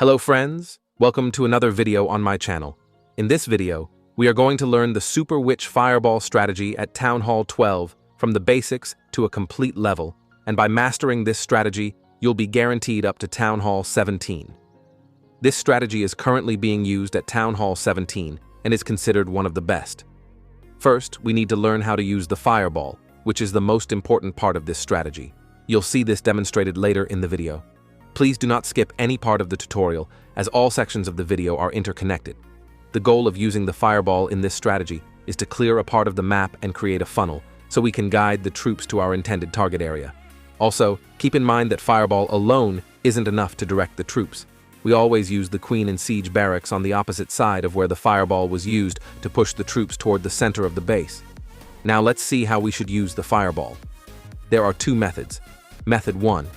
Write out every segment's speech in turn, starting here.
Hello friends, welcome to another video on my channel. In this video, we are going to learn the Super Witch Fireball strategy at Town Hall 12 from the basics to a complete level, and by mastering this strategy, you'll be guaranteed up to Town Hall 17. This strategy is currently being used at Town Hall 17 and is considered one of the best. First, we need to learn how to use the fireball, which is the most important part of this strategy. You'll see this demonstrated later in the video. Please do not skip any part of the tutorial, as all sections of the video are interconnected. The goal of using the fireball in this strategy is to clear a part of the map and create a funnel, so we can guide the troops to our intended target area. Also, keep in mind that fireball alone isn't enough to direct the troops. We always use the Queen and Siege barracks on the opposite side of where the fireball was used to push the troops toward the center of the base. Now let's see how we should use the fireball. There are two methods. Method 1.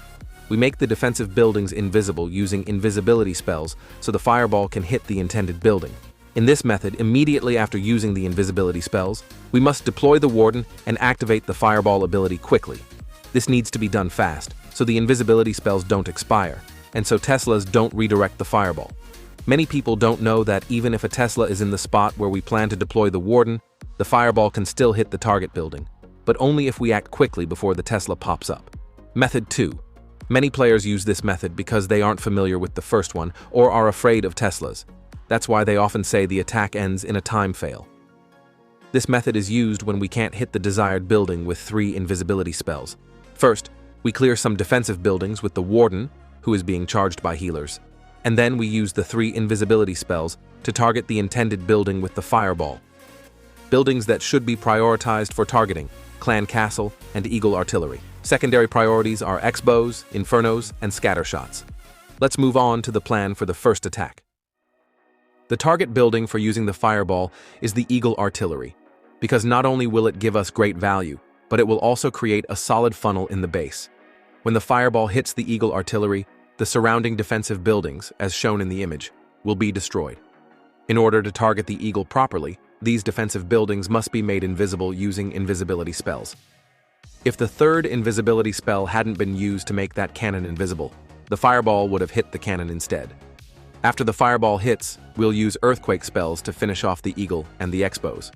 We make the defensive buildings invisible using invisibility spells so the fireball can hit the intended building. In this method, immediately after using the invisibility spells, we must deploy the warden and activate the fireball ability quickly. This needs to be done fast, so the invisibility spells don't expire, and so Teslas don't redirect the fireball. Many people don't know that even if a Tesla is in the spot where we plan to deploy the warden, the fireball can still hit the target building, but only if we act quickly before the Tesla pops up. Method 2. Many players use this method because they aren't familiar with the first one or are afraid of Teslas. That's why they often say the attack ends in a time fail. This method is used when we can't hit the desired building with 3 invisibility spells. First, we clear some defensive buildings with the warden, who is being charged by healers, and then we use the 3 invisibility spells to target the intended building with the fireball. Buildings that should be prioritized for targeting: Clan Castle and Eagle Artillery. Secondary priorities are X-bows, Infernos, and scatter shots. Let's move on to the plan for the first attack. The target building for using the fireball is the Eagle Artillery, because not only will it give us great value, but it will also create a solid funnel in the base. When the fireball hits the Eagle Artillery, the surrounding defensive buildings, as shown in the image, will be destroyed. In order to target the Eagle properly, these defensive buildings must be made invisible using invisibility spells. If the third invisibility spell hadn't been used to make that cannon invisible, the fireball would have hit the cannon instead. After the fireball hits, we'll use earthquake spells to finish off the Eagle and the X-bows.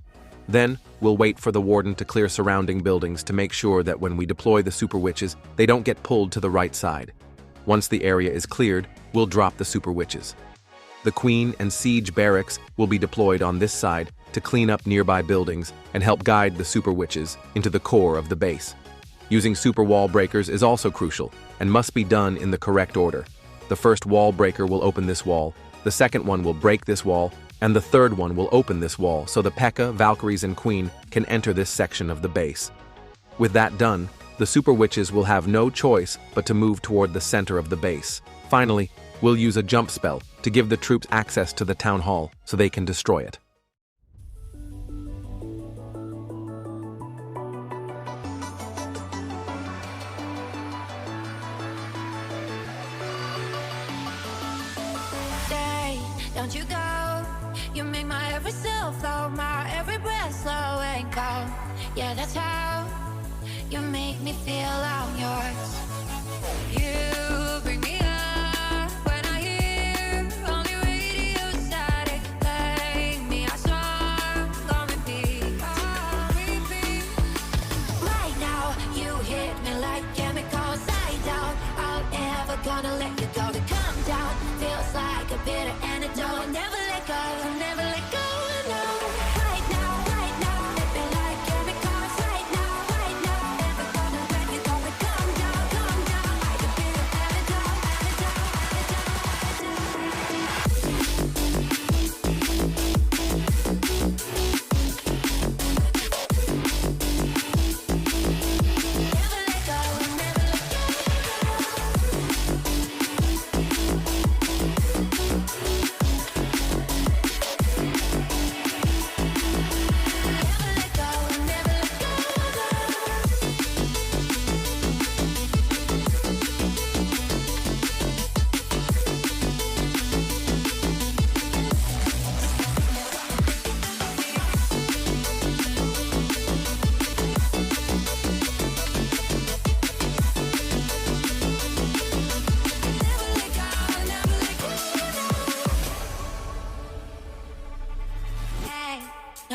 Then, we'll wait for the warden to clear surrounding buildings to make sure that when we deploy the super witches, they don't get pulled to the right side. Once the area is cleared, we'll drop the super witches. The Queen and Siege barracks will be deployed on this side to clean up nearby buildings and help guide the super witches into the core of the base. Using super wall breakers is also crucial and must be done in the correct order. The first wall breaker will open this wall, the second one will break this wall, and the third one will open this wall so the P.E.K.K.A., Valkyries, and Queen can enter this section of the base. With that done, the super witches will have no choice but to move toward the center of the base. Finally, we'll use a jump spell to give the troops access to the town hall so they can destroy it. Don't you go, you make my every cell flow, my every breath slow and cold. Yeah, that's how you make me feel I'm yours. You bring me up when I hear only radio static. Play me a song on repeat. Right now, you hit me like chemicals. I doubt I'll ever gonna let you go. To come down feels like a bitter antidote. Never let go, never let go, no. Right now, hit me like chemicals. Right now, never gonna let you go. To come down like a bitter Never let go, never let go.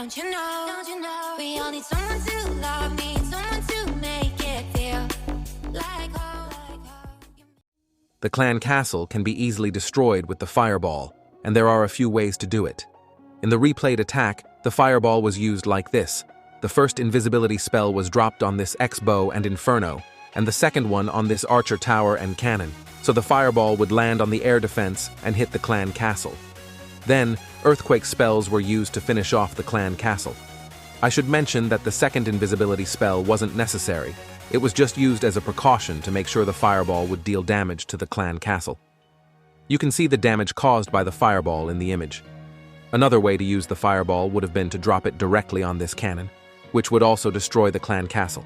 Don't you know? We all need someone to love, need someone to make it feel like home. The clan castle can be easily destroyed with the fireball, and there are a few ways to do it. In the replayed attack, the fireball was used like this. The first invisibility spell was dropped on this X-bow and Inferno, and the second one on this archer tower and cannon, so the fireball would land on the air defense and hit the clan castle. Then, earthquake spells were used to finish off the clan castle. I should mention that the second invisibility spell wasn't necessary. It was just used as a precaution to make sure the fireball would deal damage to the clan castle. You can see the damage caused by the fireball in the image. Another way to use the fireball would have been to drop it directly on this cannon, which would also destroy the clan castle.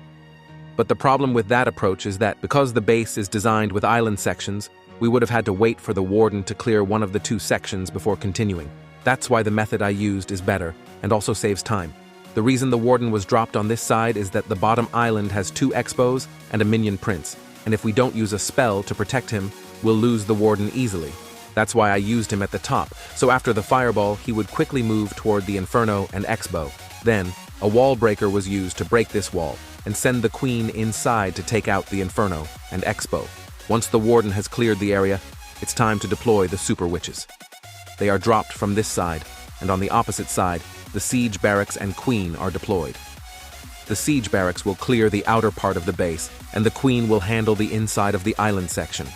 But the problem with that approach is that because the base is designed with island sections, we would have had to wait for the warden to clear one of the two sections before continuing. That's why the method I used is better and also saves time. The reason the warden was dropped on this side is that the bottom island has 2 X-bows and a minion prince, and if we don't use a spell to protect him, we'll lose the warden easily. That's why I used him at the top, so after the fireball, he would quickly move toward the Inferno and X-bow. Then, a wall breaker was used to break this wall and send the queen inside to take out the Inferno and X-bow. Once the warden has cleared the area, it's time to deploy the super witches. They are dropped from this side, and on the opposite side, the siege barracks and queen are deployed. The siege barracks will clear the outer part of the base, and the queen will handle the inside of the island section.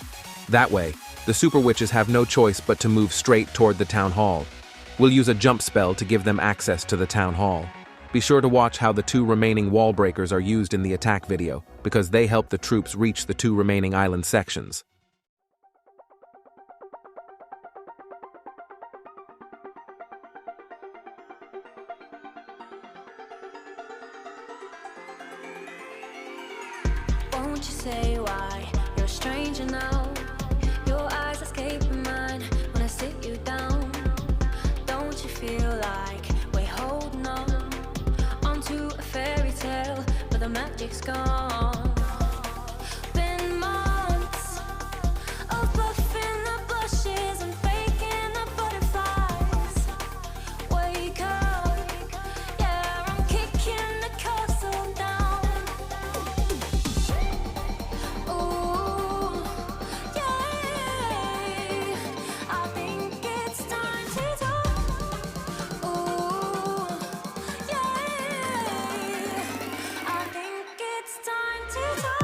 That way, the super witches have no choice but to move straight toward the town hall. We'll use a jump spell to give them access to the town hall. Be sure to watch how the 2 remaining wall breakers are used in the attack video, because they help the troops reach the 2 remaining island sections. Won't you say why you're a stranger now? Your eyes escape mine when I sit you down. Don't you feel like we're holding on onto a fairy tale, but the magic's gone? Been months of bluffing the blushes and faking the butterflies. Wake up, yeah, I'm kicking the castle down. Ooh, yeah, I think it's time to talk. Ooh, yeah, I think it's time to talk.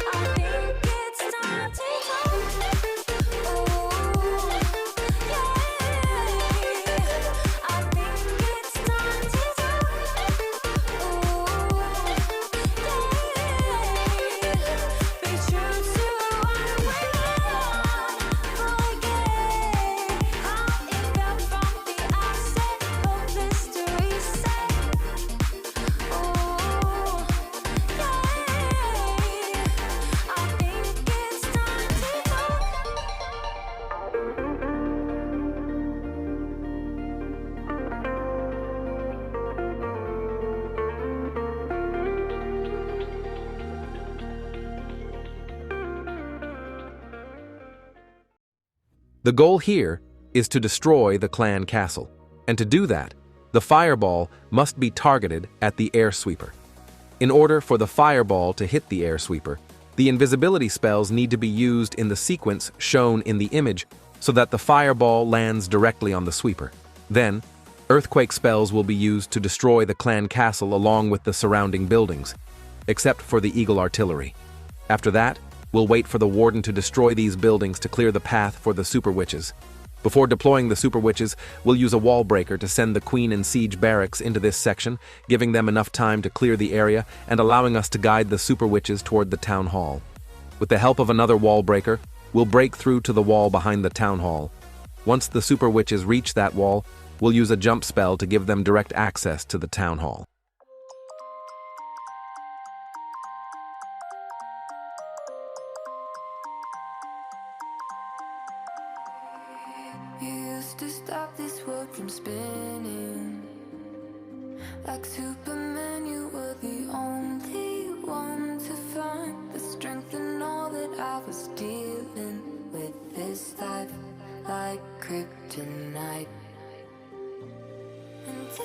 I think it's time to talk. Ooh, yeah, I think it's time to talk. Ooh, yeah, be true to what we want. Forget how it felt from the outset. Hope history said. Ooh, yeah, I think it's time to talk. The goal here is to destroy the clan castle, and to do that, the fireball must be targeted at the air sweeper. In order for the fireball to hit the air sweeper, the invisibility spells need to be used in the sequence shown in the image so that the fireball lands directly on the sweeper. Then, earthquake spells will be used to destroy the clan castle along with the surrounding buildings, except for the eagle artillery. After that, we'll wait for the warden to destroy these buildings to clear the path for the super witches. Before deploying the super witches, we'll use a wall breaker to send the queen and siege barracks into this section, giving them enough time to clear the area and allowing us to guide the super witches toward the town hall. With the help of another wall breaker, we'll break through to the wall behind the town hall. Once the super witches reach that wall, we'll use a jump spell to give them direct access to the town hall. You used to stop this world from spinning. Like Superman, you were the only this life like kryptonite. And if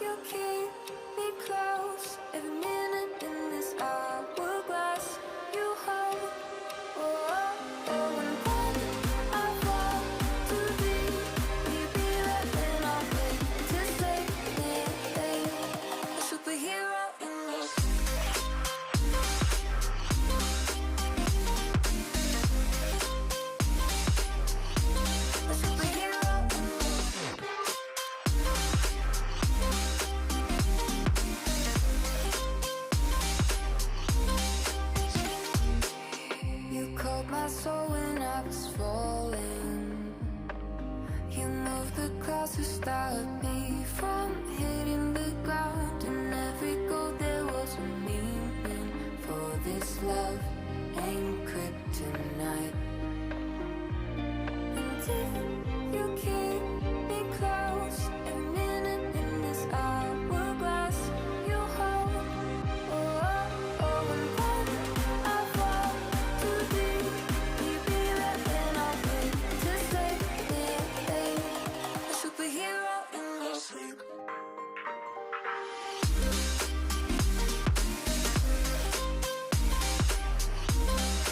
you keep me close, every minute in this hourglass you hold. Oh, oh, oh, and when I fall to be, will you be there when I wait to save me? A superhero in me. A superhero in me. You called my soul when I was falling. You moved the clouds to stop me from hitting the ground. In every goal there was a meaning. For this love ain't kryptonite. And if you keep me close, every minute in this hourglass you hold. Oh, oh, oh, and when I fall to be, will you be there when I wait to save me? A superhero in me.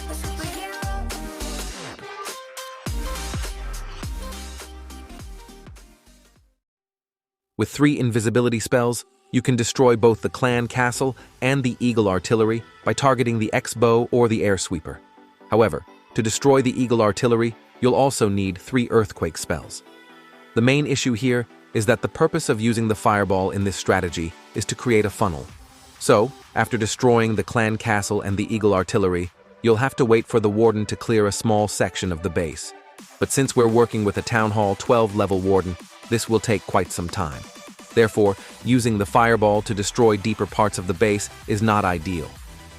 A superhero in me. With 3 invisibility spells, you can destroy both the clan castle and the eagle artillery by targeting the X-bow or the air sweeper. However, to destroy the eagle artillery, you'll also need 3 earthquake spells. The main issue here is that the purpose of using the fireball in this strategy is to create a funnel. So, after destroying the clan castle and the eagle artillery, you'll have to wait for the warden to clear a small section of the base. But since we're working with a Town Hall 12 level warden, this will take quite some time. Therefore, using the fireball to destroy deeper parts of the base is not ideal,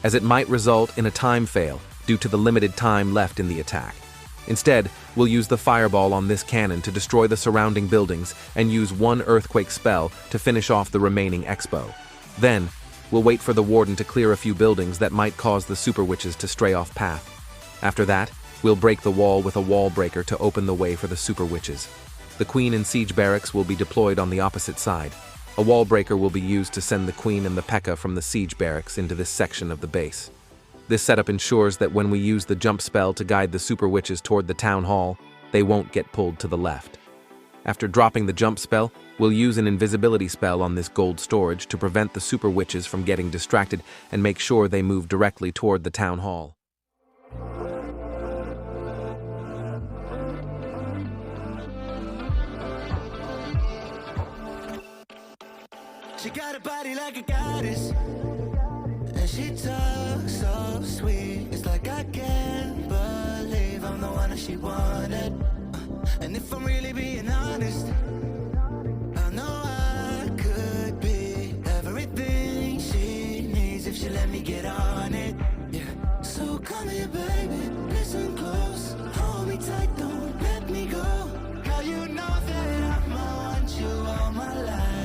as it might result in a time fail due to the limited time left in the attack. Instead, we'll use the fireball on this cannon to destroy the surrounding buildings and use 1 earthquake spell to finish off the remaining X-bow. Then, we'll wait for the warden to clear a few buildings that might cause the super witches to stray off path. After that, we'll break the wall with a wall breaker to open the way for the super witches. The queen and siege barracks will be deployed on the opposite side. A wall breaker will be used to send the queen and the P.E.K.K.A. from the siege barracks into this section of the base. This setup ensures that when we use the jump spell to guide the super witches toward the town hall, they won't get pulled to the left. After dropping the jump spell, we'll use an invisibility spell on this gold storage to prevent the super witches from getting distracted and make sure they move directly toward the town hall. She got a body like a goddess, and she talks so sweet. It's like I can't believe I'm the one that she wanted. And if I'm really being honest, I know I could be everything she needs if she let me get on it. Yeah. So come here, baby, listen close, hold me tight, don't let me go. Girl, you know that I'ma want you all my life.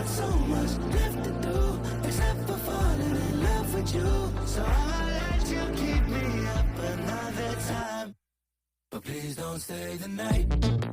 So much left to do, except for falling in love with you. So I'ma let you keep me up another time, but please don't stay the night.